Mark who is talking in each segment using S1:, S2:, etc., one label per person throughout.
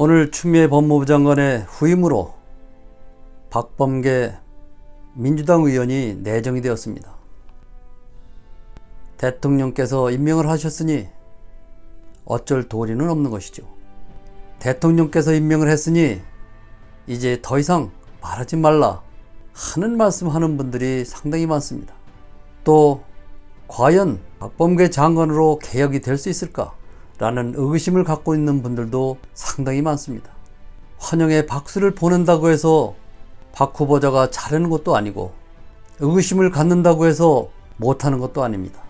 S1: 오늘 추미애 법무부 장관의 후임으로 박범계 민주당 의원이 내정이 되었습니다. 대통령께서 임명을 하셨으니 어쩔 도리는 없는 것이죠. 대통령께서 임명을 했으니 이제 더 이상 말하지 말라 하는 말씀하는 분들이 상당히 많습니다. 또 과연 박범계 장관으로 개혁이 될 수 있을까? 라는 의구심을 갖고 있는 분들도 상당히 많습니다. 환영의 박수를 보낸다고 해서 박 후보자가 잘하는 것도 아니고 의구심을 갖는다고 해서 못하는 것도 아닙니다.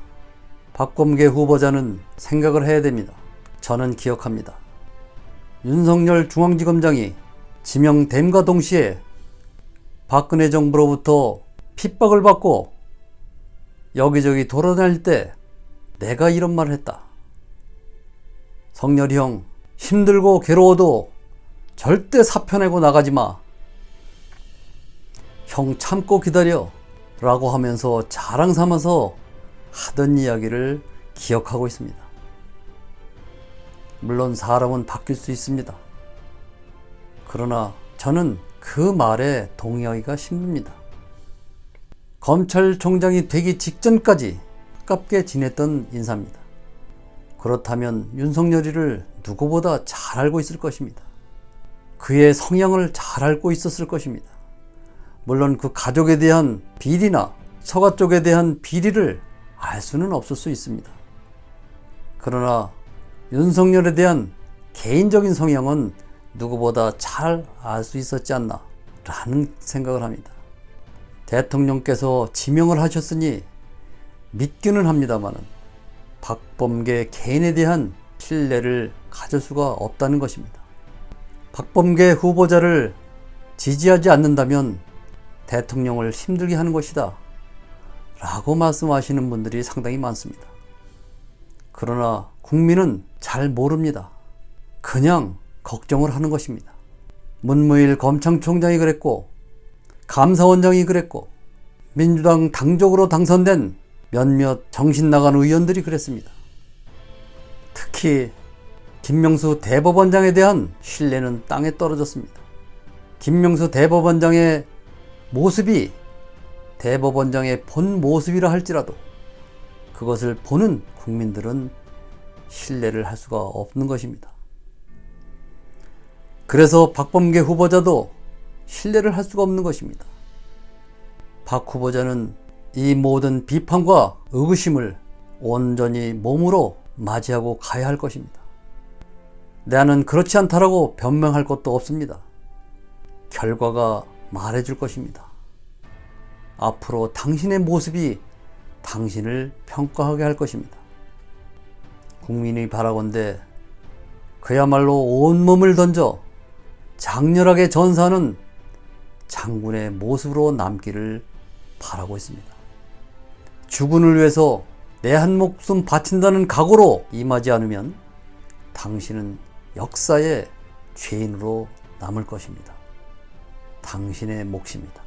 S1: 박범계 후보자는 생각을 해야 됩니다. 저는 기억합니다. 윤석열 중앙지검장이 지명됨과 동시에 박근혜 정부로부터 핍박을 받고 여기저기 돌아다닐 때 내가 이런 말을 했다. 성렬이 형, 힘들고 괴로워도 절대 사표 내고 나가지 마. 형 참고 기다려. 라고 하면서 자랑 삼아서 하던 이야기를 기억하고 있습니다. 물론 사람은 바뀔 수 있습니다. 그러나 저는 그 말에 동의하기가 힘듭니다. 검찰총장이 되기 직전까지 가깝게 지냈던 인사입니다. 그렇다면 윤석열이를 누구보다 잘 알고 있을 것입니다. 그의 성향을 잘 알고 있었을 것입니다. 물론 그 가족에 대한 비리나 서가 쪽에 대한 비리를 알 수는 없을 수 있습니다. 그러나 윤석열에 대한 개인적인 성향은 누구보다 잘 알 수 있었지 않나 라는 생각을 합니다. 대통령께서 지명을 하셨으니 믿기는 합니다마는 박범계 개인에 대한 신뢰를 가질 수가 없다는 것입니다. 박범계 후보자를 지지하지 않는다면 대통령을 힘들게 하는 것이다 라고 말씀하시는 분들이 상당히 많습니다. 그러나 국민은 잘 모릅니다. 그냥 걱정을 하는 것입니다. 문무일 검찰총장이 그랬고 감사원장이 그랬고 민주당 당적으로 당선된 몇몇 정신 나간 의원들이 그랬습니다. 특히 김명수 대법원장에 대한 신뢰는 땅에 떨어졌습니다. 김명수 대법원장의 모습이 대법원장의 본 모습이라 할지라도 그것을 보는 국민들은 신뢰를 할 수가 없는 것입니다. 그래서 박범계 후보자도 신뢰를 할 수가 없는 것입니다. 박 후보자는 이 모든 비판과 의구심을 온전히 몸으로 맞이하고 가야 할 것입니다. 나는 그렇지 않다라고 변명할 것도 없습니다. 결과가 말해줄 것입니다. 앞으로 당신의 모습이 당신을 평가하게 할 것입니다. 국민이 바라건대 그야말로 온몸을 던져 장렬하게 전사하는 장군의 모습으로 남기를 바라고 있습니다. 주군을 위해서 내 한 목숨 바친다는 각오로 임하지 않으면 당신은 역사의 죄인으로 남을 것입니다. 당신의 몫입니다.